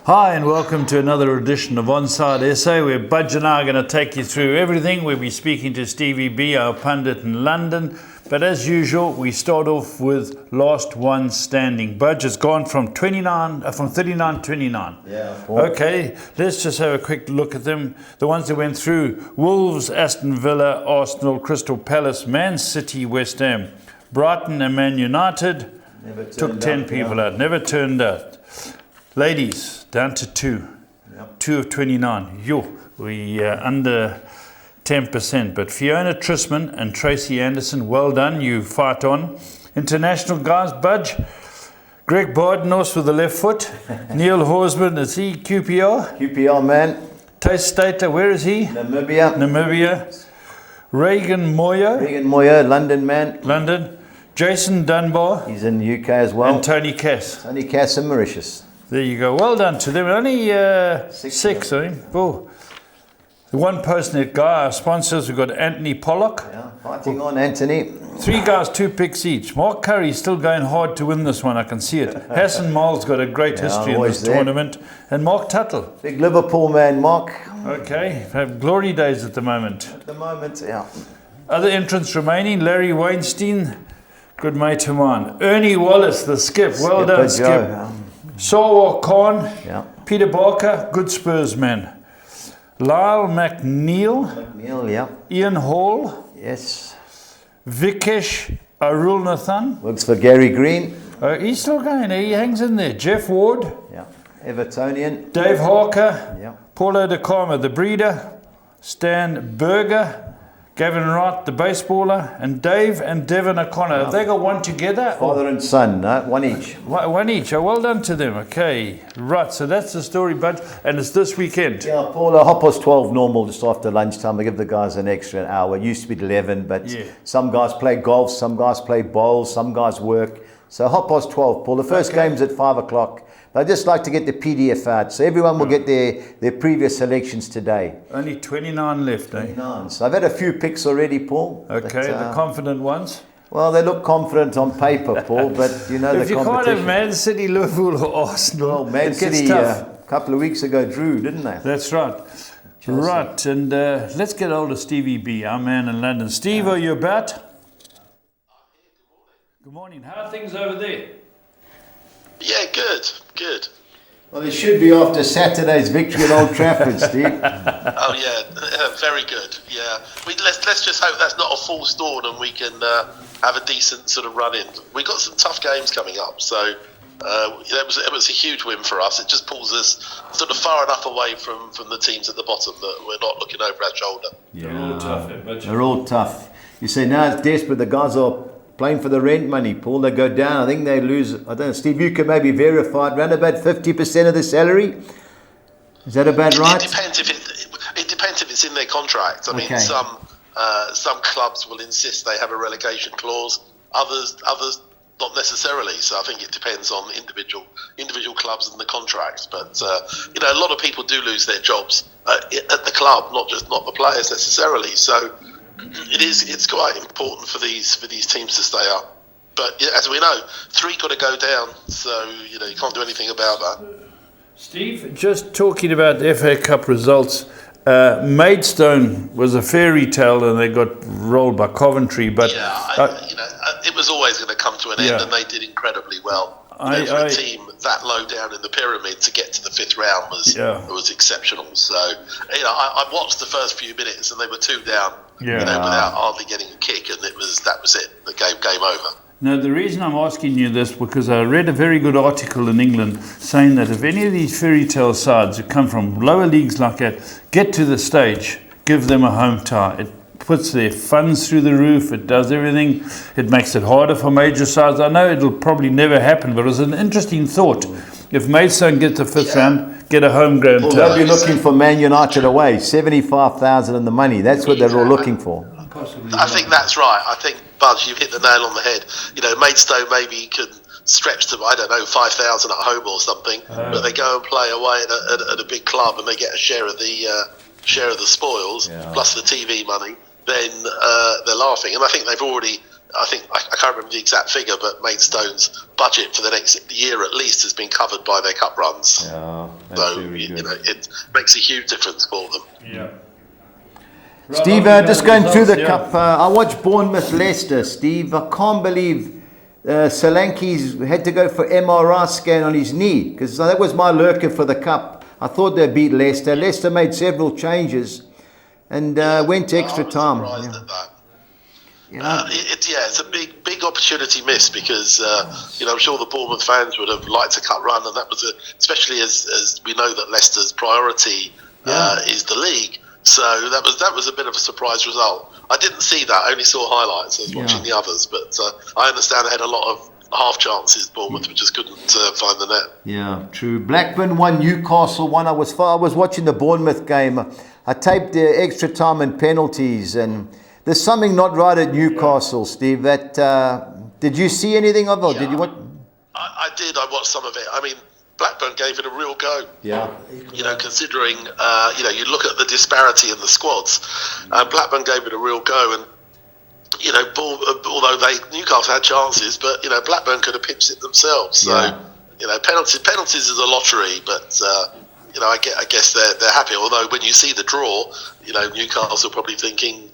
Hi and welcome to another edition of OnSide SA, where Budge and I are going to take you through everything. We'll be speaking to Stevie B, our pundit in London. But as usual, we start off with last one standing. Budge has gone from 39-29. Yeah. Okay, let's just have a quick look at them. The ones that went through: Wolves, Aston Villa, Arsenal, Crystal Palace, Man City, West Ham, Brighton and Man United. Took 10 people out, never turned out. Ladies, down to 2. Yep. 2 of 29. We under 10%. But Fiona Trisman and Tracy Anderson, well done. You fight on. International guys, Budge. Greg Bardenhorst with the left foot. Neil Horsman, is he QPR? QPR, man. Taste Stater, where is he? Namibia. Reagan Moyo. London, man. London. Jason Dunbar. He's in the UK as well. And Tony Cass. Tony Cass in Mauritius. There you go. Well done to them. Only six, I think. Oh. The one Postnet guy, our sponsors, we've got Anthony Pollock. Yeah, fighting on, Anthony. 3 guys, 2 picks each. Mark Curry's still going hard to win this one, I can see it. Hassan Miles got a great history in this tournament. And Mark Tuttle. Big Liverpool man, Mark. Okay, have glory days at the moment. At the moment, yeah. Other entrants remaining: Larry Weinstein, good mate of mine. Ernie Wallace, the skip. Well done, Skip. Sawa Khan, Peter Barker, good Spurs man. Lyle McNeil, Ian Hall, yes. Vikesh Arulnathan, works for Gary Green. He's still going, he hangs in there. Jeff Ward, Evertonian. Dave Harker, Paulo De Carma, the breeder, Stan Berger, Gavin Wright, the baseballer, and Dave and Devon O'Connor. Have they got one together? Father and son, no? One each. One each. Oh, well done to them. Okay. Right, so that's the story, Bud. And it's this weekend. Yeah, Paul, 12:30 normal, just after lunchtime. They give the guys an extra hour. It used to be 11, but some guys play golf, some guys play bowls, some guys work. So 12:30, Paul. The first game's at 5 o'clock. But I just like to get the PDF out, so everyone will get their previous selections today. Only 29 left, 29. So I've had a few picks already, Paul. Okay, the confident ones? Well, they look confident on paper, Paul, but you know if the competition. If you can't have Man City, Liverpool or Arsenal, well, Man City a couple of weeks ago drew, didn't they? That's right. Chelsea. Right, and let's get hold of Stevie B, our man in London. Steve, are you about? Good morning. How are things over there? Yeah, good. Well, it should be after Saturday's victory at Old Trafford, Steve. Oh yeah, very good. Yeah, let's just hope that's not a false dawn and we can have a decent sort of run in. We got some tough games coming up, so it was a huge win for us. It just pulls us sort of far enough away from the teams at the bottom that we're not looking over our shoulder. Yeah, they're all tough. They're all tough. You say now it's desperate. The guys are playing for the rent money, Paul. They go down. I think they lose, I don't know, Steve, you can maybe verify it, around about 50% of the salary. Is that about right? It depends if it's in their contract. I mean, some clubs will insist they have a relegation clause. Others not necessarily. So I think it depends on individual clubs and the contracts. But a lot of people do lose their jobs at the club, not the players necessarily. So it's quite important for these teams to stay up. But as we know, 3 got to go down, so you can't do anything about that. Steve, just talking about the FA Cup results, Maidstone was a fairy tale and they got rolled by Coventry. But it was always going to come to an end, and they did incredibly well. For a team that low down in the pyramid to get to the 5th round was exceptional. So I watched the first few minutes and they were 2 down. Without hardly getting a kick, and that was it. The game over. Now, the reason I'm asking you this, because I read a very good article in England saying that if any of these fairy tale sides who come from lower leagues like that get to the stage, give them a home tie. It puts their funds through the roof. It does everything. It makes it harder for major sides. I know it'll probably never happen, but it was an interesting thought. If Maidstone get to 5th round, get a homegrown tie. They'll be looking for Man United away, 75,000 in the money. That's what they're all looking for. I think that's right. I think, Budge, you've hit the nail on the head. Maidstone maybe can stretch to, 5,000 at home or something, but they go and play away at a big club and they get a share of the spoils plus the TV money. Then they're laughing, and I think they've already I think I can't remember the exact figure, but Maidstone's budget for the next year at least has been covered by their cup runs. Yeah, that's So very good. it makes a huge difference for them. Yeah. Steve, just going through the cup, I watched Bournemouth Leicester. Steve, I can't believe Solanke's had to go for MRI scan on his knee, because that was my lurker for the cup. I thought they beat Leicester. Leicester made several changes and went to extra time. Surprised at that. It's a big opportunity missed, because I'm sure the Bournemouth fans would have liked a cup run, and that was especially as we know that Leicester's priority is the league. So that was a bit of a surprise result. I didn't see that; I only saw highlights. I was watching the others, but I understand they had a lot of half chances. Bournemouth just couldn't find the net. Yeah, true. Blackburn won, Newcastle won. I was watching the Bournemouth game. I taped the extra time and penalties, and there's something not right at Newcastle, Steve. That did you see anything of it? Did you what? I did. I watched some of it. I mean, Blackburn gave it a real go. Yeah. Considering you look at the disparity in the squads, Blackburn gave it a real go, and although Newcastle had chances, but Blackburn could have pitched it themselves. So penalties is a lottery, but I guess they're happy. Although when you see the draw, Newcastle are probably thinking,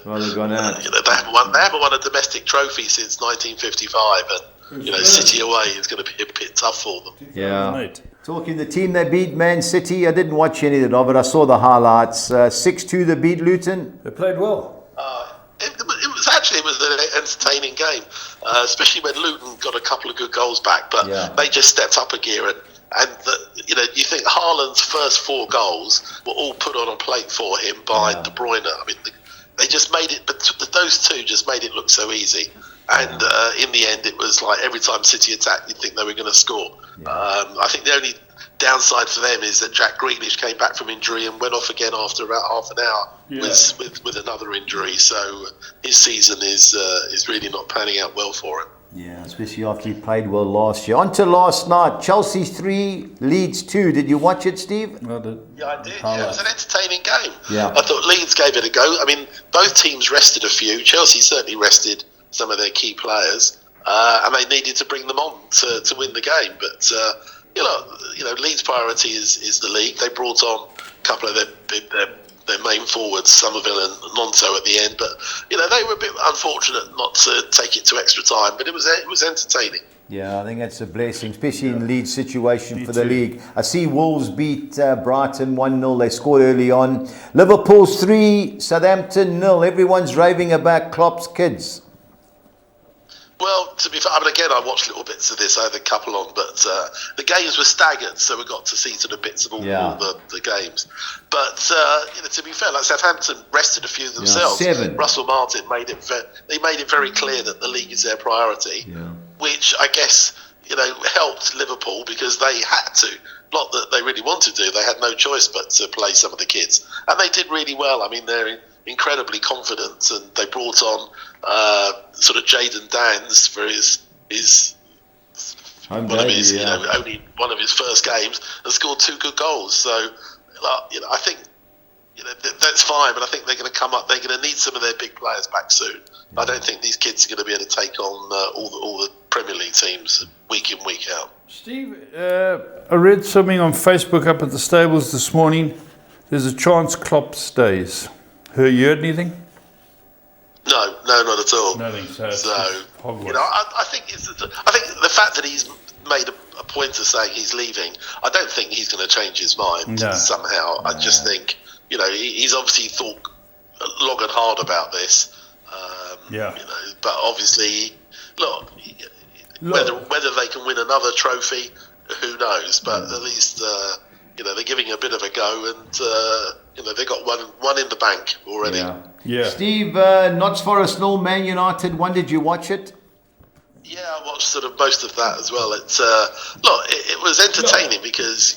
well, they've gone out. They haven't won a domestic trophy since 1955, and City away is going to be a bit tough for them. Yeah. Talking the team that beat Man City, I didn't watch any of it. I saw the highlights. 6-2 they beat Luton. They played well. It was an entertaining game, especially when Luton got a couple of good goals back, but they just stepped up a gear, and you think Haaland's first 4 goals were all put on a plate for him by De Bruyne. I mean, they just made it, but those two just made it look so easy. And in the end, it was like every time City attacked, you'd think they were going to score. I think the only downside for them is that Jack Grealish came back from injury and went off again after about half an hour with another injury. So his season is really not panning out well for him. Yeah, especially after he played well last year. On to last night, Chelsea 3, Leeds 2. Did you watch it, Steve? Yeah, I did. Yeah, it was an entertaining game. Yeah. I thought Leeds gave it a go. I mean, both teams rested a few. Chelsea certainly rested some of their key players, and they needed to bring them on to win the game. But Leeds' priority is the league. They brought on a couple of their main forwards, Somerville and Nonto, at the end. But they were a bit unfortunate not to take it to extra time. But it was entertaining. Yeah, I think that's a blessing, especially in Leeds' situation for the league. I see Wolves beat Brighton 1-0. They scored early on. Liverpool's 3, Southampton 0. Everyone's raving about Klopp's kids. Well, to be fair, again, I watched little bits of this. I had a couple on, but the games were staggered, so we got to see sort of bits of all the games. But to be fair, like Southampton rested a few themselves. 7. Russell Martin made it very clear that the league is their priority, which I guess helped Liverpool, because they had to. Not that they really wanted to. They had no choice but to play some of the kids, and they did really well. I mean, they're incredibly confident, and they brought on sort of Jayden Dans for his only one of his first games, and scored 2 good goals. So I think that's fine, but I think they're going to come up. They're going to need some of their big players back soon. I don't think these kids are going to be able to take on all the Premier League teams week in, week out. Steve, I read something on Facebook up at the stables this morning. There's a chance Klopp stays. You heard anything? No, not at all. Nothing. So I think the fact that he's made a point of saying he's leaving, I don't think he's going to change his mind somehow. I just think he's obviously thought long and hard about this. But obviously, look, whether they can win another trophy, who knows? But at least they're giving a bit of a go, and they got one in the bank already. Yeah. Steve, Notts Forest 0, Man United 1. Did you watch it? Yeah, I watched sort of most of that as well. It's it was entertaining because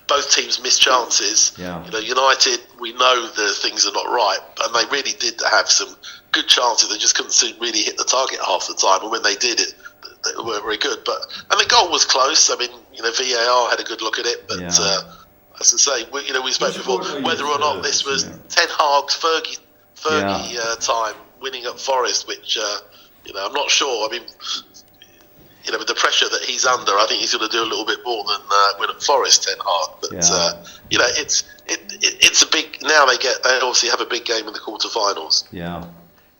both teams missed chances. United, we know the things are not right, and they really did have some good chances. They just couldn't really hit the target half the time, and when they did it, they weren't very good. And the goal was close. I mean, VAR had a good look at it, but as I say, we spoke before whether or not this was Ten Hag's Fergie time winning at Forest, which I'm not sure. I mean, with the pressure that he's under, I think he's going to do a little bit more than win at Forest, Ten Hag. But it's a big. Now they obviously have a big game in the quarterfinals. Yeah,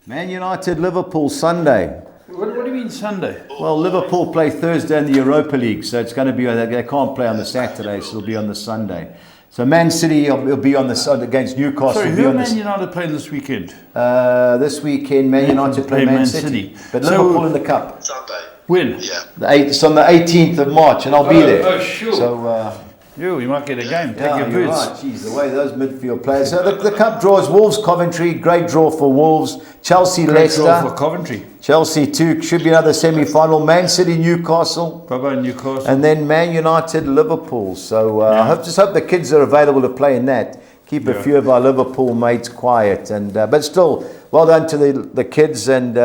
Man United, Liverpool Sunday. What do you mean Sunday? Well, Liverpool play Thursday in the Europa League, so it's going to be. They can't play on the Saturday, so it'll be on the Sunday. So Man City will be on the Sunday against Newcastle. Sorry, who are Man United playing this weekend? This weekend, Man United play Man City. But Liverpool in the Cup. Sunday. When? Yeah. It's on the 18th of March, and I'll be there. Oh, sure. So, you might get a game. Take your you're boots. right. Jeez, the way those midfield players. So the Cup draws Wolves, Coventry, great draw for Wolves. Chelsea, Great Leicester. draw for Coventry. Chelsea too, should be another semi-final. Man City, Newcastle. Bye-bye, Newcastle. And then Man United, Liverpool. So I just hope the kids are available to play in that. Keep a few of our Liverpool mates quiet. And but still, well done to the kids. And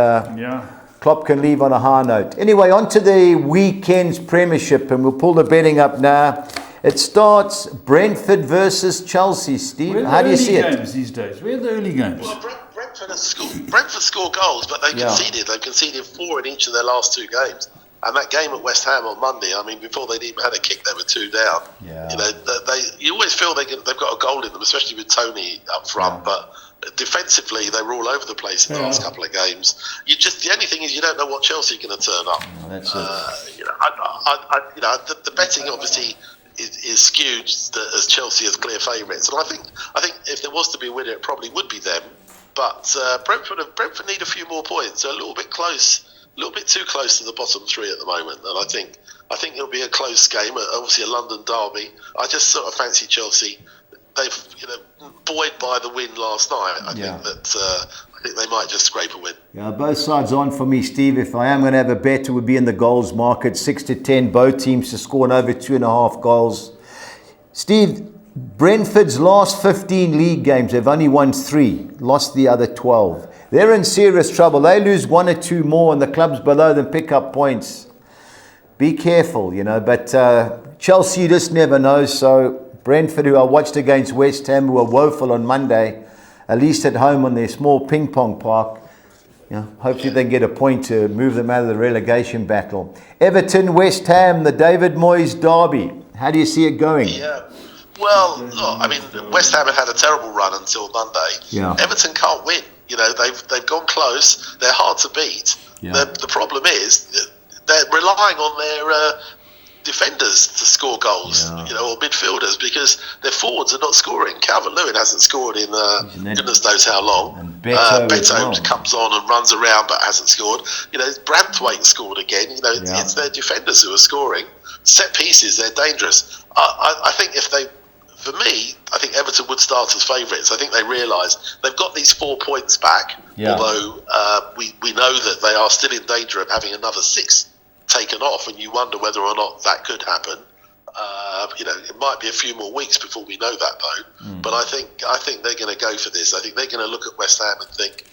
Klopp can leave on a high note. Anyway, on to the weekend's Premiership. And we'll pull the betting up now. It starts Brentford versus Chelsea. Steve, how do you see it? Where are the early games these days? Where are the early games? Well, Brentford score goals, but they've conceded. They've conceded 4 in each of their last 2 games. And that game at West Ham on Monday, I mean, before they'd even had a kick, they were 2 down. Yeah. You always feel they've got a goal in them, especially with Tony up front. Yeah. But defensively, they were all over the place in the last couple of games. The only thing is you don't know what Chelsea are going to turn up. That's it. The betting obviously is skewed as Chelsea as clear favourites, and I think if there was to be a winner, it probably would be them. But Brentford need a few more points. They're a little bit too close to the bottom 3 at the moment, and I think it'll be a close game. Obviously, a London derby. I just sort of fancy Chelsea. They've buoyed by the win last night. I think they might just scrape a win. Yeah, both sides on for me, Steve. If I am going to have a bet, it would be in the goals market, 6-10, both teams to score over 2.5 goals. Steve, Brentford's last 15 league games, they've only won 3, lost the other 12. They're in serious trouble. They lose 1 or 2 more, and the clubs below them pick up points. Be careful, But Chelsea, you just never know. So Brentford, who I watched against West Ham, who were woeful on Monday, at least at home on their small ping pong park. Hopefully they can get a point to move them out of the relegation battle. Everton, West Ham, the David Moyes derby. How do you see it going? Yeah. Well, I mean, West Ham had a terrible run until Monday. Yeah. Everton can't win. They've gone close. They're hard to beat. Yeah. The problem is they're relying on their defenders to score goals, or midfielders, because their forwards are not scoring. Calvert-Lewin hasn't scored in goodness knows how long. And Beto comes on and runs around but hasn't scored. Branthwaite scored again. It's their defenders who are scoring. Set pieces, they're dangerous. I think I think Everton would start as favourites. I think they realise they've got these 4 points back, although we know that they are still in danger of having another 6 taken off, and you wonder whether or not that could happen. It might be a few more weeks before we know that, though. But I think they're going to go for this. I think they're going to look at West Ham and think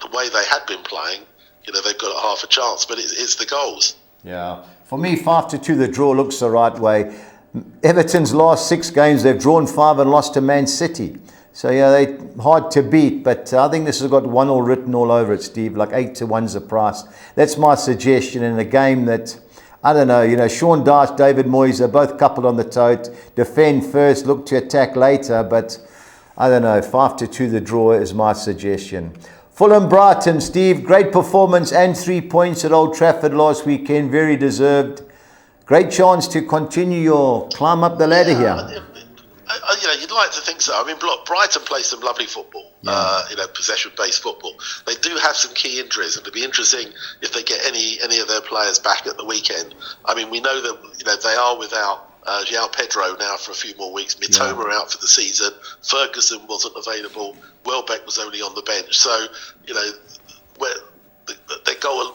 the way they had been playing, they've got a half a chance. But it's the goals. Yeah, for me, 5-2, the draw looks the right way. Everton's last 6 games, they've drawn 5 and lost to Man City. So, they're hard to beat, but I think this has got 1-1 written all over it, Steve, like 8-1's the price. That's my suggestion in a game that, I don't know, Sean Dyche, David Moyes, they're both coupled on the tote. Defend first, look to attack later, but I don't know, 5-2 the draw is my suggestion. Fulham Brighton, Steve, great performance and 3 points at Old Trafford last weekend, very deserved. Great chance to continue your climb up the ladder here. You'd like to think so. I mean, Brighton play some lovely football, possession-based football. They do have some key injuries, and it'd be interesting if they get any of their players back at the weekend. I mean, we know that they are without João Pedro now for a few more weeks. Mitoma out for the season. Ferguson wasn't available. Welbeck was only on the bench. So,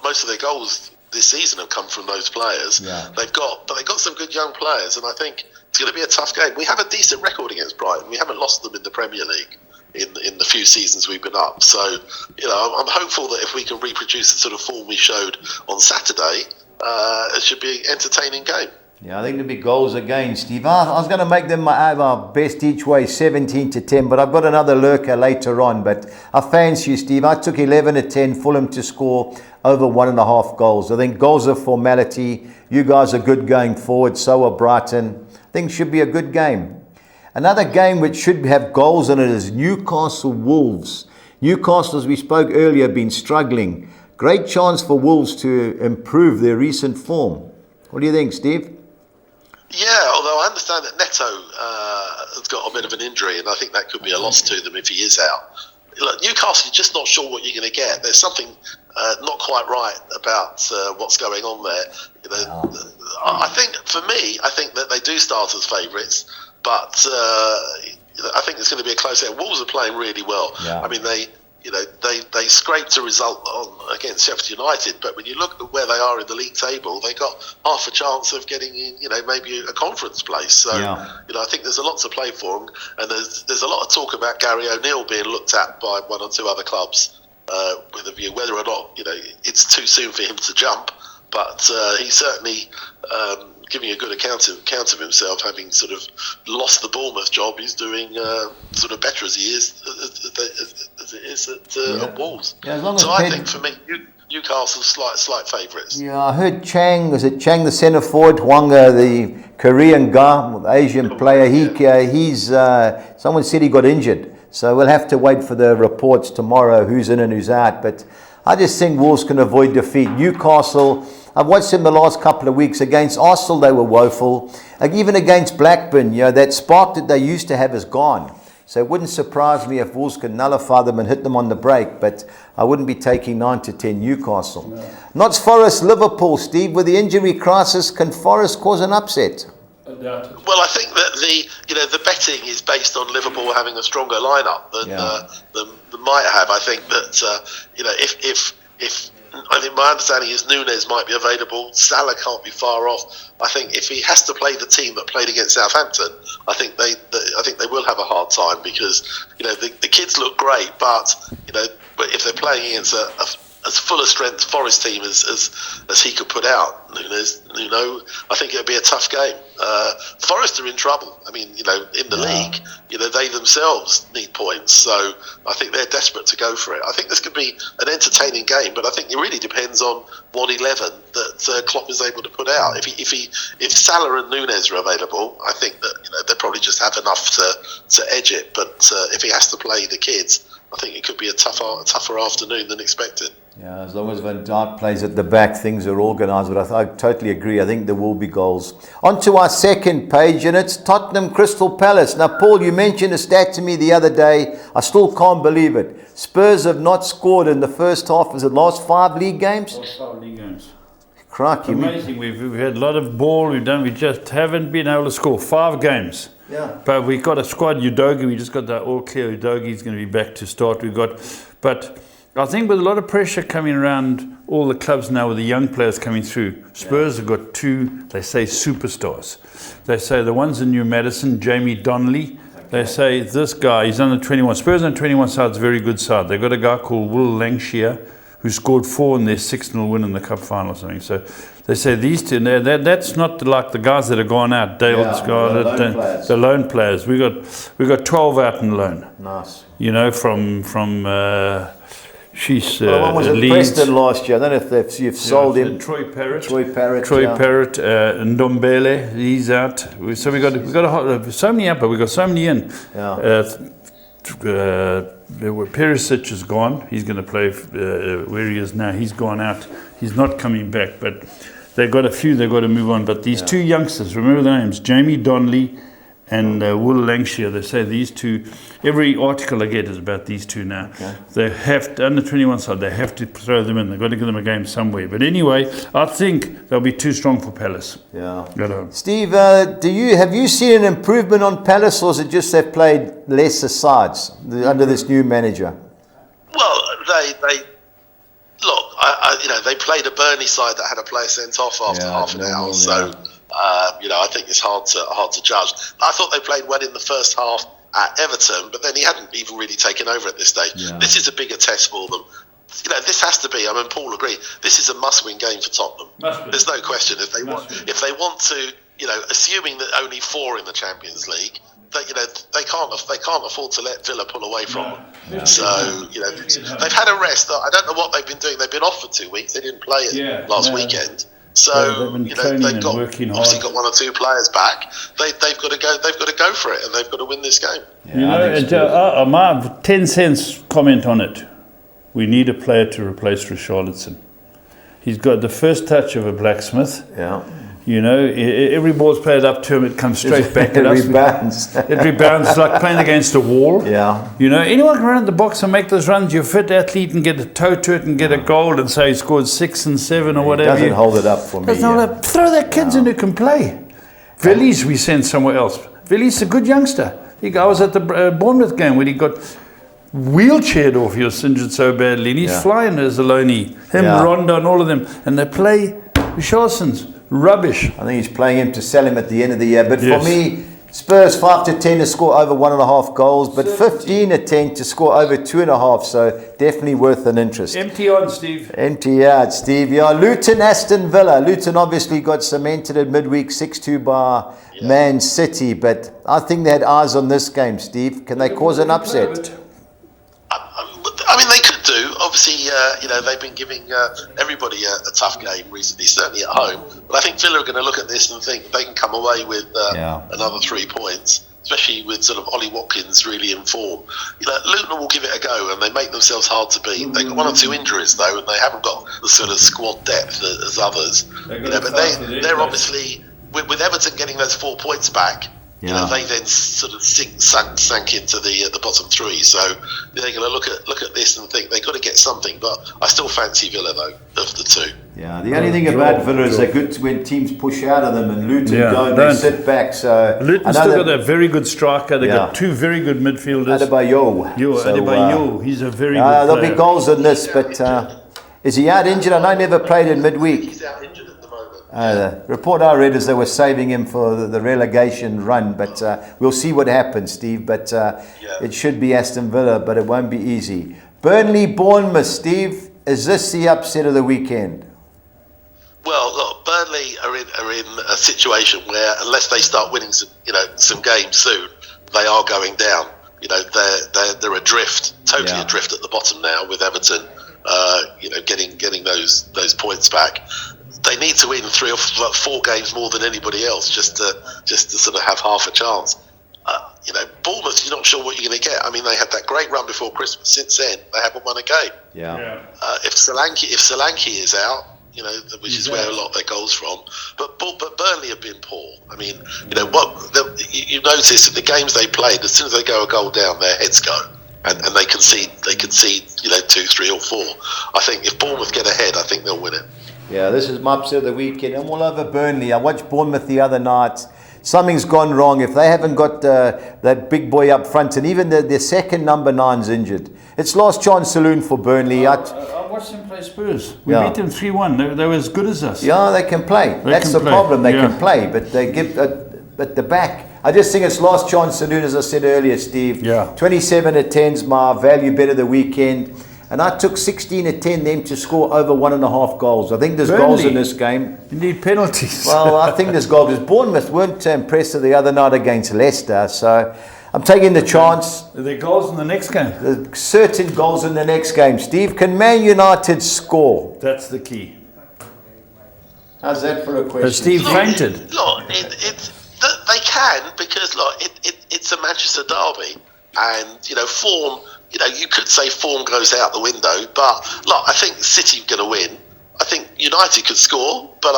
most of their goals this season have come from those players. Yeah. They've got some good young players, and I think it's going to be a tough game. We have a decent record against Brighton. We haven't lost them in the Premier League in the few seasons we've been up. So, I'm hopeful that if we can reproduce the sort of form we showed on Saturday, it should be an entertaining game. Yeah, I think there'll be goals again, Steve. I was going to make them my best each way, 17-10, but I've got another lurker later on. But I fancy you, Steve. I took 11-10, Fulham to score over 1.5 goals. I think goals are formality. You guys are good going forward, so are Brighton. I think it should be a good game. Another game which should have goals in it is Newcastle Wolves. Newcastle, as we spoke earlier, have been struggling. Great chance for Wolves to improve their recent form. What do you think, Steve? Yeah, although I understand that Neto has got a bit of an injury, and I think that could be a loss to them if he is out. Look, Newcastle, you're just not sure what you're going to get. There's something not quite right about what's going on there. I think, for me, I think that they do start as favourites, but I think it's going to be a close game. Wolves are playing really well. Yeah. I mean, they scraped a result on against Sheffield United, but when you look at where they are in the league table, they got half a chance of getting in, maybe a conference place. So, I think there's a lot to play for them, and there's a lot of talk about Gary O'Neill being looked at by one or two other clubs with a view whether or not it's too soon for him to jump. But he's certainly giving a good account of himself, having sort of lost the Bournemouth job. He's doing sort of better as he is as it is at Wolves. Yeah, as long as so I think for me, Newcastle's slight favourites. Yeah, I heard Chang the centre forward, Hwanga, the Korean guy, the Asian player. He's someone said he got injured, so we'll have to wait for the reports tomorrow, who's in and who's out. But I just think Wolves can avoid defeat. Newcastle, I've watched them the last couple of weeks. Against Arsenal, they were woeful. Even against Blackburn, that spark that they used to have is gone. So it wouldn't surprise me if Wolves could nullify them and hit them on the break, but I wouldn't be taking 9-10 Newcastle. No. Notts Forest, Liverpool, Steve, with the injury crisis, can Forest cause an upset? Well, I think that the betting is based on Liverpool having a stronger lineup than might have. I think that I think my understanding is Núñez might be available. Salah can't be far off. I think if he has to play the team that played against Southampton, I think they will have a hard time because the kids look great, but if they're playing against as full a strength Forest team as he could put out, I think it'll be a tough game. Forest are in trouble. I mean, in the league, they themselves need points, so I think they're desperate to go for it. I think this could be an entertaining game, but I think it really depends on what 11 that Klopp is able to put out. If Salah and Núñez are available, I think that they probably just have enough to edge it. But if he has to play the kids, I think it could be a tougher afternoon than expected. Yeah, as long as Van Dijk plays at the back, things are organised. But I totally agree. I think there will be goals. On to our second page, and it's Tottenham Crystal Palace. Now, Paul, you mentioned a stat to me the other day. I still can't believe it. Spurs have not scored in the first half of the last 5 league games. Last 5 league games. Crikey. Amazing. We've had a lot of ball. We just haven't been able to score 5 games. Yeah. But we've got a squad. Udogi, we just got that all clear. Udogi's going to be back to start. But I think with a lot of pressure coming around all the clubs now with the young players coming through, Spurs have got 2, they say, superstars. They say the one's in New Madison, Jamie Donnelly. They say this guy, he's under 21. Spurs under 21 side's a very good side. They've got a guy called Will Lancashire who scored 4 in their 6-0 win in the cup final or something. So they say these two, that's not like the guys that have gone out. Dale's the lone players. We got 12 out in loan. Nice. From she's the one was at Leeds. Preston last year. I don't know if you've sold him. Troy Parrott, Ndombele, he's out. So we got so many out, but we got so many in. Perisic is gone. He's going to play where he is now. He's gone out. He's not coming back. But they've got a few they've got to move on. But these 2 youngsters, remember the names, Jamie Donnelly and Will Lancashire. They say these 2. Every article I get is about these 2 now. Okay. They have to, under 21 side, they have to throw them in. They've got to give them a game somewhere. But anyway, I think they'll be too strong for Palace. Yeah. Steve, have you seen an improvement on Palace, or is it just they've played lesser sides under this new manager? Well, they played a Burnley side that had a player sent off after half an hour. So I think it's hard to judge. I thought they played well in the first half at Everton, but then he hadn't even really taken over at this stage. Yeah. This is a bigger test for them. This has to be. I mean, Paul agreed. This is a must-win game for Tottenham. There's no question. If they want to, assuming that only 4 in the Champions League, they can't afford to let Villa pull away from them. So they've had a rest. I don't know what they've been doing. They've been off for 2 weeks. They didn't play it last weekend. So they've got working hard. Obviously got 1 or 2 players back. They've got to go. They've got to go for it, and they've got to win this game. My 10 cents comment on it. We need a player to replace Richarlison. He's got the first touch of a blacksmith. Yeah. Every ball's played up to him, it comes straight back at us. It rebounds like playing against a wall. Yeah. Anyone can run in the box and make those runs. You're a fit athlete and get a toe to it and get a goal and say he scored 6 and 7 or whatever. He doesn't hold it up for me. Throw their kids in who can play. Villiers we send somewhere else. Villiers is a good youngster. I was at the Bournemouth game when he got wheelchaired off. He was injured so badly. And he's flying as a loanee. Ronda and all of them. And they play Richarlison's. Rubbish. I think he's playing him to sell him at the end of the year. But for me, Spurs 5 to 10 to score over 1.5 goals, but 15 to 10 to score over 2.5. So definitely worth an interest. Empty on, Steve. Empty out, Steve. Yeah, Luton, Aston Villa. Luton obviously got cemented at midweek 6-2 by Man City, but I think they had eyes on this game, Steve. Can they cause an upset? I mean, they could do. Obviously, they've been giving everybody a tough game recently, certainly at home. But I think Villa are going to look at this and think they can come away with another 3 points, especially with sort of Ollie Watkins really in form. Luton will give it a go, and they make themselves hard to beat. They've got 1 or 2 injuries, though, and they haven't got the sort of squad depth as others. But they're obviously, with Everton getting those 4 points back, they then sort of sank into the bottom 3. So they're going to look at this and think they've got to get something. But I still fancy Villa, though, of the 2. Yeah, the only thing about Villa is they're good when teams push out of them, and Luton don't. They sit back. So Luton's still got a very good striker. They've got 2 very good midfielders. Adebayo. He's a very good player. There'll be goals in this, but is he out injured? I know he never played in midweek. He's out injured. The report I read is they were saving him for the relegation run, but we'll see what happens, Steve. But it should be Aston Villa, but it won't be easy. Burnley, Bournemouth, Steve. Is this the upset of the weekend? Well, look, Burnley are in a situation where unless they start winning some games soon, they are going down. They're adrift, totally adrift at the bottom now with Everton. Getting those points back. They need to win 3 or 4 games more than anybody else just to sort of have half a chance. Bournemouth, you're not sure what you're going to get. I mean, they had that great run before Christmas. Since then, they haven't won a game. If Solanke is out, which is where a lot of their goals from. But Burnley have been poor. I mean, you notice in the games they played, as soon as they go a goal down, their heads go. And they concede 2, 3 or 4. I think if Bournemouth get ahead, I think they'll win it. Yeah, this is my upset of the weekend. I'm all over Burnley. I watched Bournemouth the other night. Something's gone wrong. If they haven't got that big boy up front, and even their second number 9's injured. It's last chance saloon for Burnley. I watched them play Spurs. We beat them 3-1. They were as good as us. Yeah, they can play. That's the problem. They can play, but they give at the back. I just think it's last chance saloon, as I said earlier, Steve. 27 to 10's my value bet of the weekend. And I took 16 to 10 them to score over 1.5 goals. I think there's goals in this game. You need penalties. Well, I think there's goals. Bournemouth weren't impressive the other night against Leicester. So I'm taking the chance. Are there goals in the next game? There's certain goals in the next game. Steve, can Man United score? That's the key. How's that for a question? Steve fainted. Look, they can because it's a Manchester derby. And, form... you could say form goes out the window, but look, I think City are going to win. I think United could score, but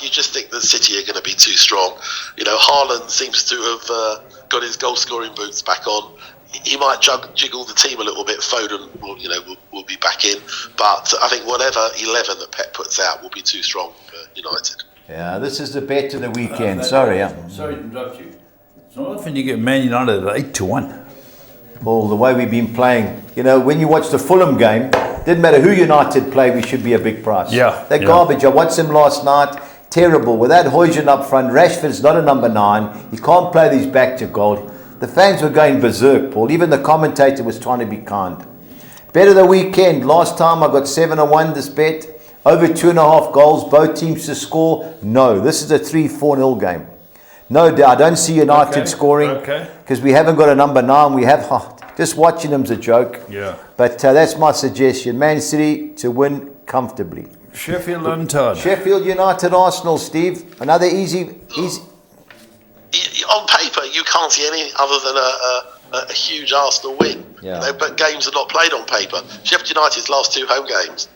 you just think that City are going to be too strong. Haaland seems to have got his goal-scoring boots back on. He might jiggle the team a little bit. Foden will be back in, but I think whatever 11 that Pep puts out will be too strong for United. Yeah, this is the bet of the weekend. Sorry to interrupt you. It's not often you get Man United at 8-1. Well, the way we've been playing, when you watch the Fulham game, didn't matter who United play, we should be a big price. They're garbage. I watched them last night. Terrible. Without Højlund up front, Rashford's not a number 9. You can't play these back to goal. The fans were going berserk, Paul. Even the commentator was trying to be kind. Bet of the weekend. Last time I got 7-1 this bet. Over 2.5 goals. Both teams to score. No. This is a 3-4-0 game. No doubt. I don't see United scoring because we haven't got a number 9. We have just watching them's a joke. Yeah. But that's my suggestion. Man City to win comfortably. Sheffield and Todd. Sheffield United, Arsenal, Steve. Another easy. On paper, you can't see any other than a huge Arsenal win. Yeah. But games are not played on paper. Sheffield United's last 2 home games,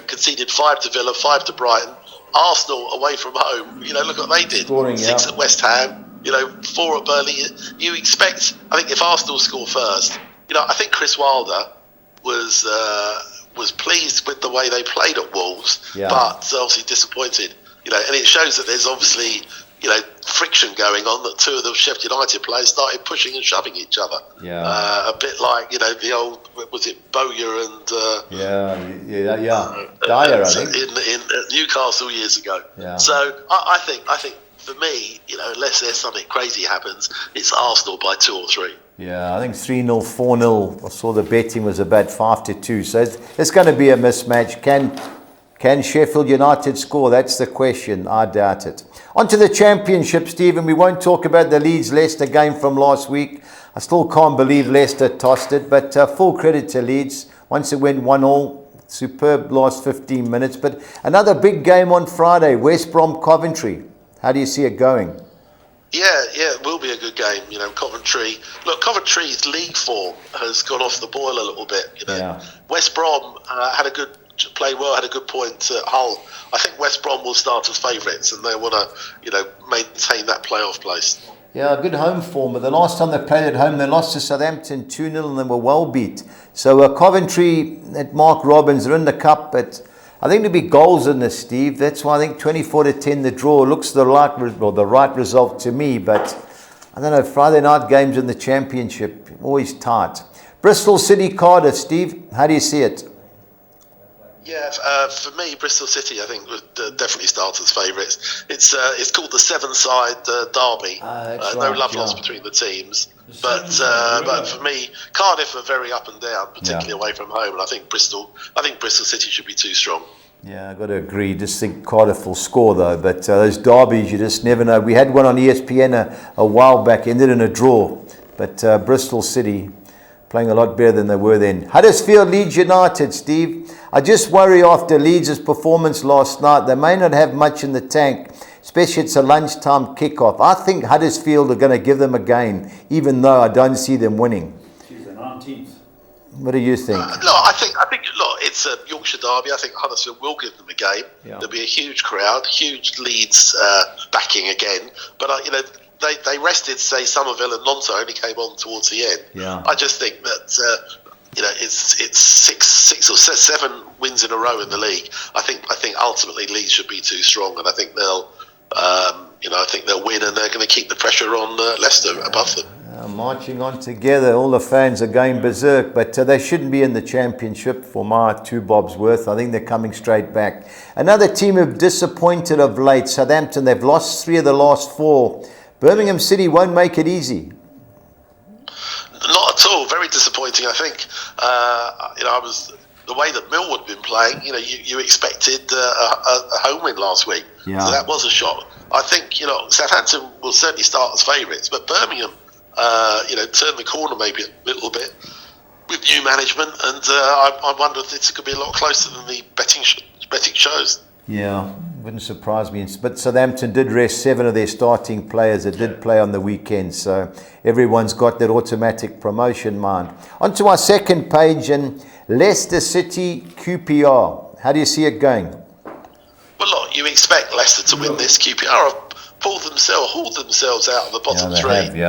conceded 5 to Villa, 5 to Brighton. Arsenal away from home, look what they did. Scoring, 6 at West Ham, 4 at Burnley. You expect, I think, if Arsenal score first, I think Chris Wilder was pleased with the way they played at Wolves, but obviously disappointed. And it shows that there's obviously friction going on, that 2 of the Sheffield United players started pushing and shoving each other. A bit like the old, was it Bowyer and Dyer, I think, in Newcastle years ago. So I think for me, unless there's something crazy happens, it's Arsenal by 2 or 3. Yeah, I think 3-0, 4-0. I saw the betting was about 5-2. So it's going to be a mismatch. Can Sheffield United score? That's the question. I doubt it. On to the Championship, Stephen. We won't talk about the Leeds-Leicester game from last week. I still can't believe Leicester tossed it, but full credit to Leeds. Once it went 1-1, superb last 15 minutes. But another big game on Friday, West Brom Coventry. How do you see it going? Yeah, it will be a good game. Coventry's league form has gone off the boil a little bit. West Brom had a good point at Hull. I think West Brom will start as favourites, and they want to, maintain that playoff place. Yeah, good home form. But the last time they played at home, they lost to Southampton 2-0, and they were well beat. So Coventry at Mark Robbins are in the cup, but I think there'll be goals in this, Steve. That's why I think 24-10 the draw looks the right result to me. But I don't know, Friday night games in the Championship, always tight. Bristol City, Cardiff, Steve, how do you see it? Yeah, for me, Bristol City, I think, would definitely start as favourites. It's called the Seven-Side Derby. No love lost between the teams. But for me, Cardiff are very up and down, particularly away from home. And I think Bristol City should be too strong. Yeah, I've got to agree. Just think Cardiff will score, though. But those derbies, you just never know. We had one on ESPN a while back, ended in a draw. But Bristol City playing a lot better than they were then. Huddersfield, Leeds United, Steve. I just worry after Leeds' performance last night. They may not have much in the tank, especially it's a lunchtime kickoff. I think Huddersfield are going to give them a game, even though I don't see them winning. She's the 19th. What do you think? I think it's a Yorkshire derby. I think Huddersfield will give them a game. There'll be a huge crowd, huge Leeds backing again. But they rested, say, Somerville and Lonto only came on towards the end. I just think that it's 6 or 7 wins in a row in the league. I think ultimately Leeds should be too strong, and I think they'll win, and they're going to keep the pressure on Leicester above them. Marching on together, all the fans are going berserk, but they shouldn't be in the Championship for my 2 bobs worth. I think they're coming straight back. Another team who've disappointed of late, Southampton. They've lost 3 of the last 4. Birmingham City won't make it easy. Not at all. Very disappointing, I think. The way that Millwall had been playing, you expected a home win last week. So that was a shock. I think, Southampton will certainly start as favourites, but Birmingham, turned the corner maybe a little bit with new management, and I wonder if this could be a lot closer than the betting shows. Yeah, wouldn't surprise me. But Southampton did rest 7 of their starting players that did play on the weekend, so everyone's got that automatic promotion mind. On to our second page, and Leicester City QPR. How do you see it going? Well, look, you expect Leicester to win this. QPR have hauled themselves out of the bottom 3.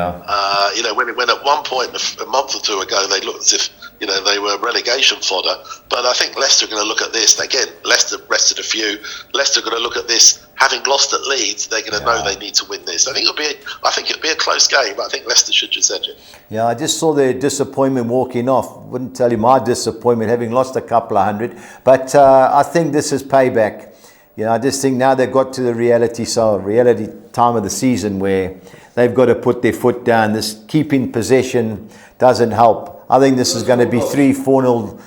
When at one point a month or 2 ago they looked as if they were relegation fodder. But I think Leicester are going to look at this again. Leicester rested a few. Leicester are going to look at this, having lost at Leeds. They're going to know they need to win this. I think it'll be a close game, but I think Leicester should just edge it. Yeah, I just saw their disappointment walking off. Wouldn't tell you my disappointment having lost a couple of hundred, but I think this is payback. I just think now they've got to the reality time of the season where they've got to put their foot down. This keeping possession doesn't help. I think this is going to be 3-4-0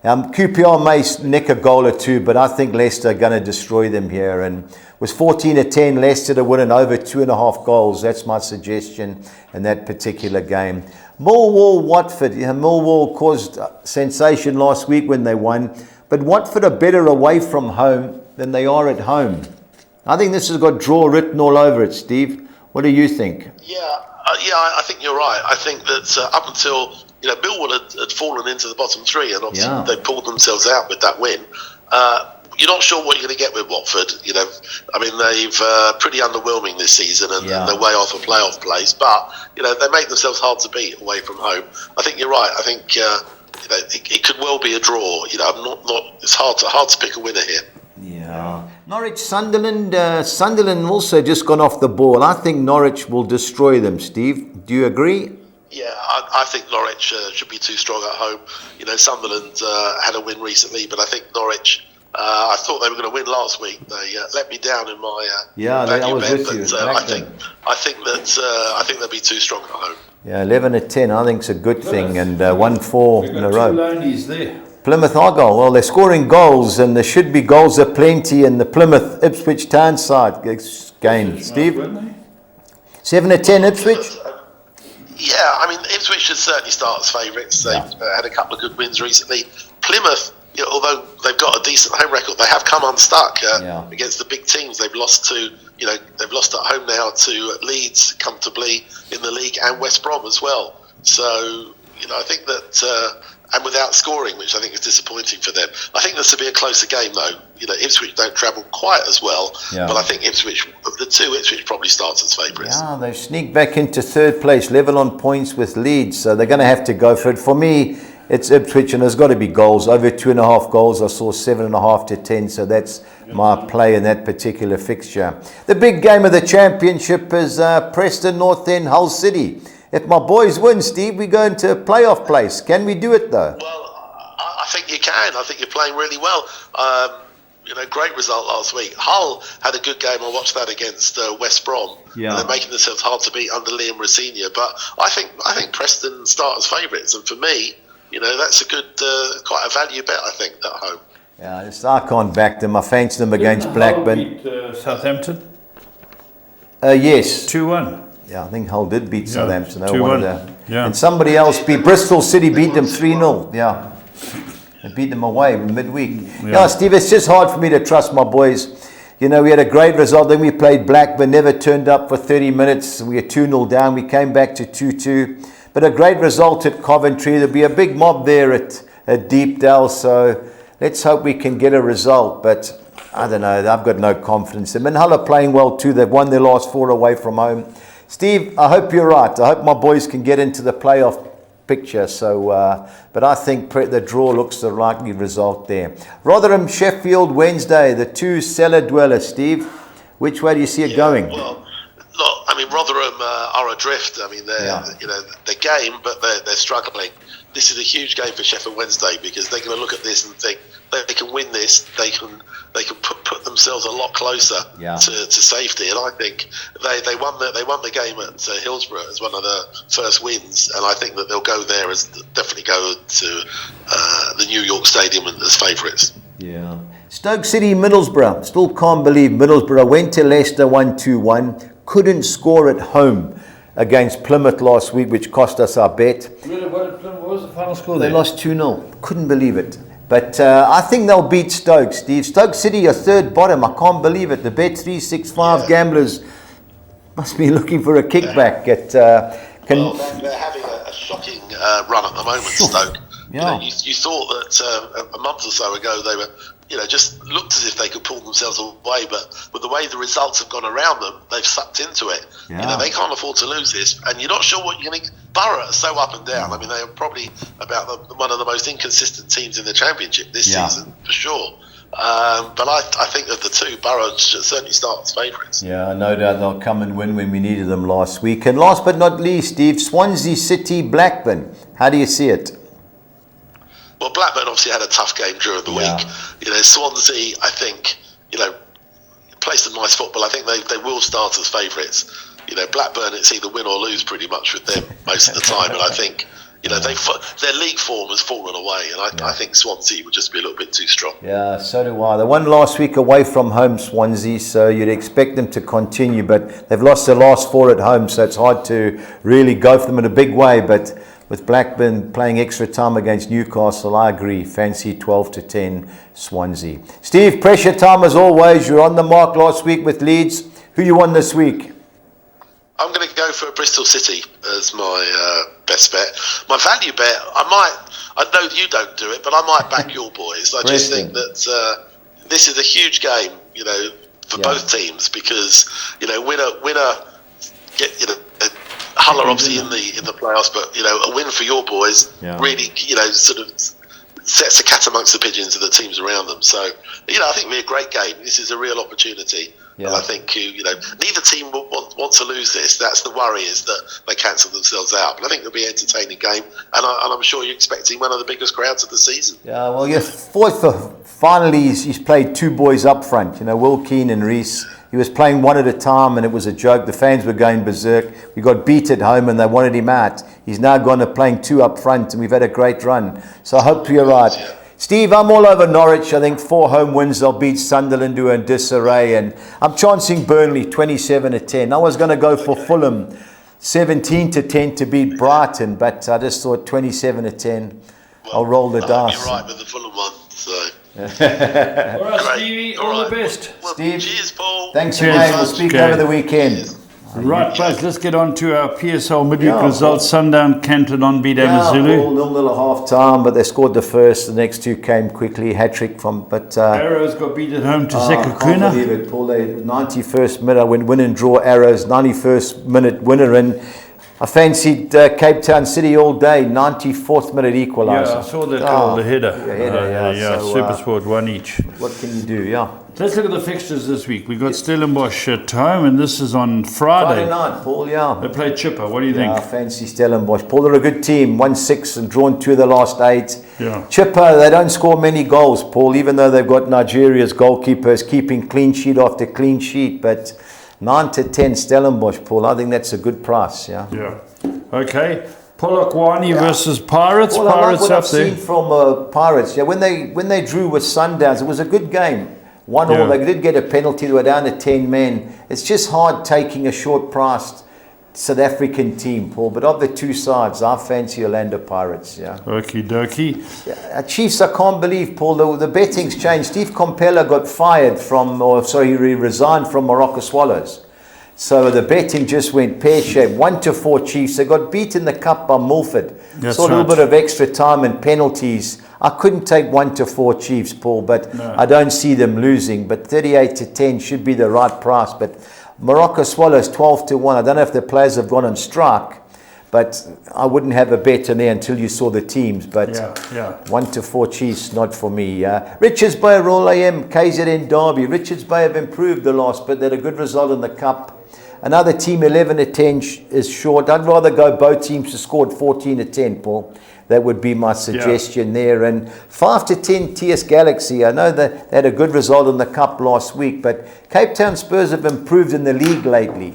QPR may nick a goal or two, but I think Leicester are going to destroy them here. And was 14-10, Leicester to win an over 2.5 goals. That's my suggestion in that particular game. Millwall, Watford. Millwall caused sensation last week when they won, but Watford are better away from home than they are at home. I think this has got draw written all over it, Steve. What do you think? I think you're right. I think that up until Millwall had fallen into the bottom three, and obviously they pulled themselves out with that win. You're not sure what you're going to get with Watford. They've pretty underwhelming this season, and they're way off a playoff place. But they make themselves hard to beat away from home. I think you're right. I think it could well be a draw. I'm not. It's hard to pick a winner here. Yeah. Norwich, Sunderland. Sunderland also just gone off the ball. I think Norwich will destroy them. Steve, do you agree? Yeah, I think Norwich should be too strong at home. Sunderland had a win recently, but I think Norwich. I thought they were going to win last week. They let me down in my I was bet, with you. I think they'll be too strong at home. Yeah, 11-10. I think it's a good thing, and 1-4 in a row. Two loanies there. Plymouth Argyle. Well, they're scoring goals, and there should be goals aplenty in the Plymouth Ipswich Town side game. Steve, 7-10 Ipswich. Yeah, Ipswich should certainly start as favourites. They've had a couple of good wins recently. Plymouth, although they've got a decent home record, they have come unstuck against the big teams. They've lost they've lost at home now to Leeds comfortably in the league, and West Brom as well. So I think that and without scoring, which I think is disappointing for them. I think this will be a closer game though. Ipswich don't travel quite as well, but I think Ipswich, of the two, Ipswich probably starts as favourites. Yeah, they've sneaked back into third place, level on points with Leeds, so they're going to have to go for it. For me, it's Ipswich, and there's got to be goals. Over 2.5 goals. I saw 7.5 to 10, so that's my play in that particular fixture. The big game of the championship is Preston North End, Hull City. If my boys win, Steve, we go into a playoff place. Can we do it though? Well, I think you can. I think you're playing really well. Great result last week. Hull had a good game. I watched that against West Brom. Yeah. And they're making themselves hard to beat under Liam Rosenior. But I think Preston start as favourites, and for me, that's a good, quite a value bet, I think, at home. Yeah, I can't back them. I fancy them against Blackburn. Hull beat Southampton? Yes. 2-1. Yeah, I think Hull did beat Southampton. 2-1. And somebody else Bristol City beat them 3-0. Yeah. They beat them away midweek. Yeah, Steve, it's just hard for me to trust my boys. We had a great result. Then we played Blackburn, never turned up for 30 minutes. We were 2-0 down. We came back to 2-2. But a great result at Coventry. There'll be a big mob there at Deepdale. So let's hope we can get a result. But I don't know. I've got no confidence. And Hull are playing well too. They've won their last 4 away from home. Steve, I hope you're right. I hope my boys can get into the playoff picture. So, but I think the draw looks the likely result there. Rotherham, Sheffield, Wednesday, the two cellar dwellers. Steve, which way do you see it going? Well, look, Rotherham are adrift. They're game, but they're struggling. This is a huge game for Sheffield Wednesday because they're going to look at this and think they can win this. They can put themselves a lot closer to safety. And I think they won the game at Hillsborough as one of the first wins. And I think that they'll go there definitely go to the New York Stadium as favourites. Yeah. Stoke City, Middlesbrough. Still can't believe Middlesbrough went to Leicester 1-2-1. Couldn't score at home against Plymouth last week, which cost us our bet. What was the final score? They lost 2-0. Couldn't believe it. But I think they'll beat Stoke, Steve. Stoke City are third bottom. I can't believe it. The Bet365 gamblers must be looking for a kickback. They're having a shocking run at the moment, Stoke. Yeah. You thought that a month or so ago they were, just looked as if they could pull themselves away, but with the way the results have gone around them, they've sucked into it. Yeah. They can't afford to lose this, and you're not sure what you're going to. Borough are so up and down. They are probably about one of the most inconsistent teams in the Championship this season, for sure. But I think of the two, Borough should certainly start as favourites. Yeah, no doubt they'll come and win when we needed them last week. And last but not least, Steve, Swansea City, Blackburn. How do you see it? Well, Blackburn obviously had a tough game during the week. Swansea, I think, play some nice football. I think they will start as favourites. Blackburn, it's either win or lose pretty much with them most of the time. And I think, their league form has fallen away, and I think Swansea would just be a little bit too strong. Yeah, so do I. They won last week away from home, Swansea, so you'd expect them to continue, but they've lost their last 4 at home, so it's hard to really go for them in a big way. But with Blackburn playing extra time against Newcastle, I agree. Fancy 12-10 Swansea. Steve, pressure time as always. You're on the mark last week with Leeds. Who you won this week? I'm going to go for Bristol City as my best bet. My value bet, I know you don't do it, but I might back your boys. I just think that this is a huge game, for both teams, because, winner get, Hull are obviously in the playoffs, but, a win for your boys really, sort of sets the cat amongst the pigeons of the teams around them. So, I think it'll be a great game. This is a real opportunity. Yeah. And I think, neither team will want to lose this. That's the worry, is that they cancel themselves out. But I think it'll be an entertaining game. And I'm sure you're expecting one of the biggest crowds of the season. Yeah, well, finally he's played 2 boys up front. Will Keane and Reece. He was playing one at a time, and it was a joke. The fans were going berserk. We got beat at home, and they wanted him out. He's now gone to playing 2 up front, and we've had a great run. So I hope you're right. Yeah. Steve, I'm all over Norwich. I think 4 home wins. They'll beat Sunderland to a disarray. And I'm chancing Burnley 27-10. I was going to go for Fulham 17-10 to beat Brighton, but I just thought 27-10. I'll roll the dice. You're right with the Fulham one. So. All right, Stevie, all the best. Well, Steve, cheers, Paul. Thanks, mate. We'll speak over the weekend. Cheers. Right, guys, let's get on to our PSL midweek results. Sundown Canton on beat Amazulu. 0-0 at half time, but they scored the first. The next 2 came quickly. Hat-trick from... Arrows got beat at home to Sekakuna. I can't believe it, Paul. 91st minute, win and draw Arrows. 91st minute winner, and I fancied Cape Town City all day. 94th minute equaliser. Yeah, I saw that goal, the header. So, Supersport, 1 each. What can you do, Let's look at the fixtures this week. We've got Stellenbosch at home, and this is on Friday. Friday night, Paul, They play Chipper. What do you think? I fancy Stellenbosch. Paul, they're a good team. 1-6 and drawn 2 of the last 8. Yeah. Chipper, they don't score many goals, Paul, even though they've got Nigeria's goalkeepers keeping clean sheet after clean sheet. But 9-10 Stellenbosch, Paul, I think that's a good price, Yeah. Okay. Polokwane versus Pirates. Well, Pirates what up I've there. seen from Pirates, when they drew with Sundowns, it was a good game. 1-1, they did get a penalty. They were down to 10 men. It's just hard taking a short-priced South African team, Paul. But of the 2 sides, I fancy Orlando Pirates. Okie dokie. Chiefs, I can't believe, Paul. The betting's changed. Steve Compella got fired he resigned from Morocco Swallows. So the betting just went pear-shaped. 1-4 Chiefs. They got beat in the cup by Milford. That's a little bit of extra time and penalties. I couldn't take 1-4 Chiefs, Paul, but I don't see them losing. But 38-10 should be the right price. But Morocco Swallows 12-1. I don't know if the players have gone on strike, but I wouldn't have a bet on there until you saw the teams. But 1-4 Chiefs, not for me. Richards Bay, Royal AM, KZN Derby. Richards Bay have improved the last, but they had a good result in the cup. Another team 11-10 is short. I'd rather go both teams who scored 14-10, Paul. That would be my suggestion there. And 5-10 TS Galaxy. I know that they had a good result in the cup last week, but Cape Town Spurs have improved in the league lately.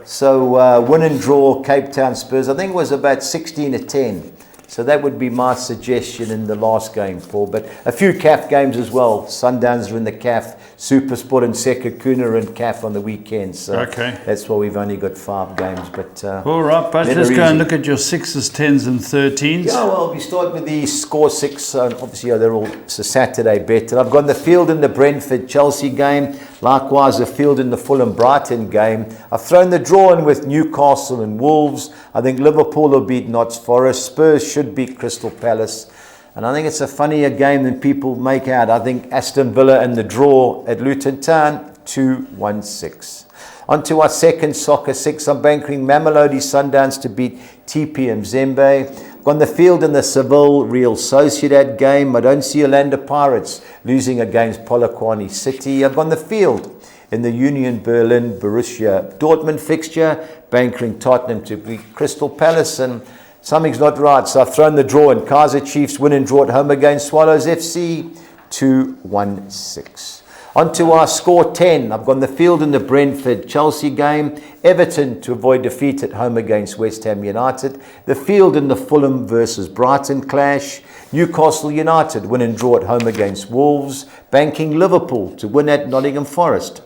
So win and draw Cape Town Spurs. I think it was about 16-10. So that would be my suggestion in the last game, Paul. But a few CAF games as well. Sundowns are in the CAF, Supersport and Sekakuna and CAF on the weekends. So that's why we've only got 5 games. But all right, but let's go and look at your 6s, 10s and 13s. Yeah, well, we start with the score 6. Obviously, they're all it's a Saturday bet. And I've got the field in the Brentford-Chelsea game. Likewise, the field in the Fulham-Brighton game. I've thrown the draw in with Newcastle and Wolves. I think Liverpool will beat Notts Forest. Spurs should beat Crystal Palace. And I think it's a funnier game than people make out. I think Aston Villa and the draw at Luton Town, 2-1-6. On to our second soccer 6. I'm banking Mamelodi Sundowns to beat TP Mzembe. On the field in the Seville Real Sociedad game, I don't see Orlando Pirates losing against Polokwane City. I've gone the field in the Union Berlin Borussia Dortmund fixture, banking Tottenham to beat Crystal Palace, and something's not right. So I've thrown the draw in. Kaizer Chiefs win and draw at home against Swallows FC, 2-1-6. On to our score 10. I've gone the field in the Brentford-Chelsea game. Everton to avoid defeat at home against West Ham United. The field in the Fulham versus Brighton clash. Newcastle United win and draw at home against Wolves. Banking Liverpool to win at Nottingham Forest.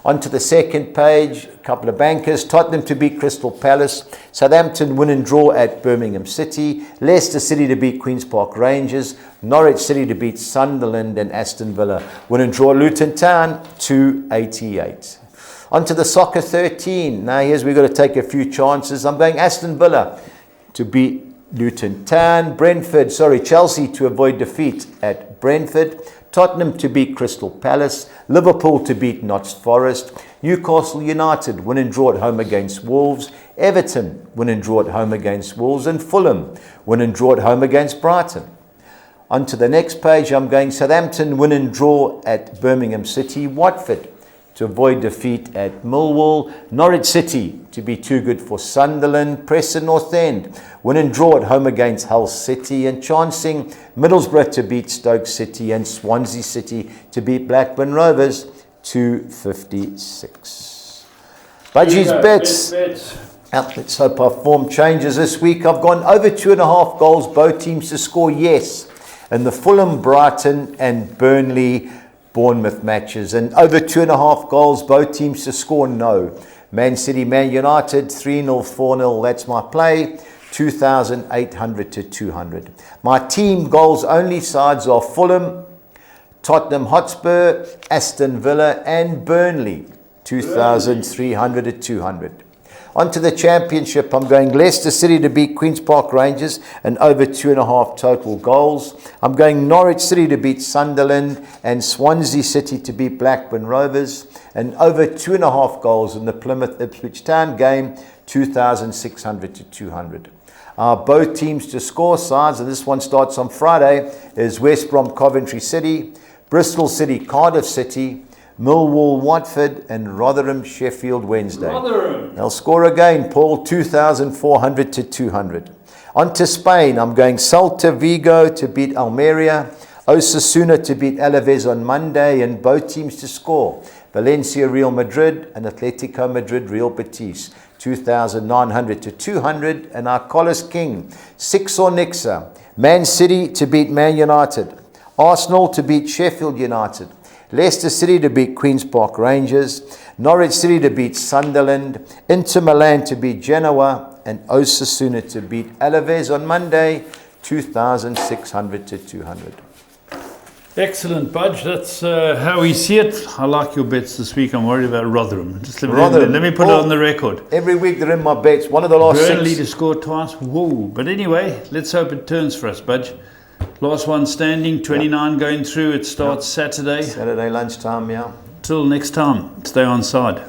On to the second page, a couple of bankers. Tottenham to beat Crystal Palace. Southampton win and draw at Birmingham City. Leicester City to beat Queen's Park Rangers. Norwich City to beat Sunderland. And Aston Villa win and draw Luton Town 288. On to the soccer 13. Now here's we've got to take a few chances. I'm going Aston Villa to beat Luton Town. Chelsea to avoid defeat at Brentford. Tottenham to beat Crystal Palace. Liverpool to beat Notts Forest. Newcastle United win and draw at home against Wolves. Everton win and draw at home against Wolves. And Fulham win and draw at home against Brighton. On to the next page, I'm going Southampton win and draw at Birmingham City. Watford to avoid defeat at Millwall. Norwich City to be too good for Sunderland. Preston North End win and draw at home against Hull City. And chancing Middlesbrough to beat Stoke City. And Swansea City to beat Blackburn Rovers 256. Budgie's bets. Let's hope our form changes this week. I've gone over 2.5 goals, both teams to score, yes. And the Fulham, Brighton and Burnley Bournemouth matches, and over 2.5 goals, both teams to score, no. Man City, Man United, 3-0, 4-0, that's my play, 2,800 to 200. My team goals only sides are Fulham, Tottenham Hotspur, Aston Villa and Burnley, 2,300 to 200. On to the championship, I'm going Leicester City to beat Queen's Park Rangers and over 2.5 total goals. I'm going Norwich City to beat Sunderland and Swansea City to beat Blackburn Rovers and over 2.5 goals in the Plymouth Ipswich Town game, 2,600 to 200. Both teams to score sides, and this one starts on Friday, is West Brom Coventry City, Bristol City Cardiff City, Millwall, Watford, and Rotherham, Sheffield Wednesday. Rotherham. They'll score again, Paul, 2,400 to 200. On to Spain, I'm going Celta Vigo to beat Almeria, Osasuna to beat Alaves on Monday, and both teams to score. Valencia, Real Madrid, and Atletico Madrid, Real Betis, 2,900 to 200. And our Collis King, 6 or Nixa, Man City to beat Man United, Arsenal to beat Sheffield United, Leicester City to beat Queen's Park Rangers, Norwich City to beat Sunderland, Inter Milan to beat Genoa, and Osasuna to beat Alaves on Monday, 2,600 to 200. Excellent, Budge. That's how we see it. I like your bets this week. I'm worried about Rotherham. Just let me put it on the record. Every week they're in my bets. One of the last Burnley 6. to score twice. Whoa. But anyway, let's hope it turns for us, Budge. Last one standing, 29 going through. It starts Saturday. Saturday lunchtime, yeah. Till next time, stay on side.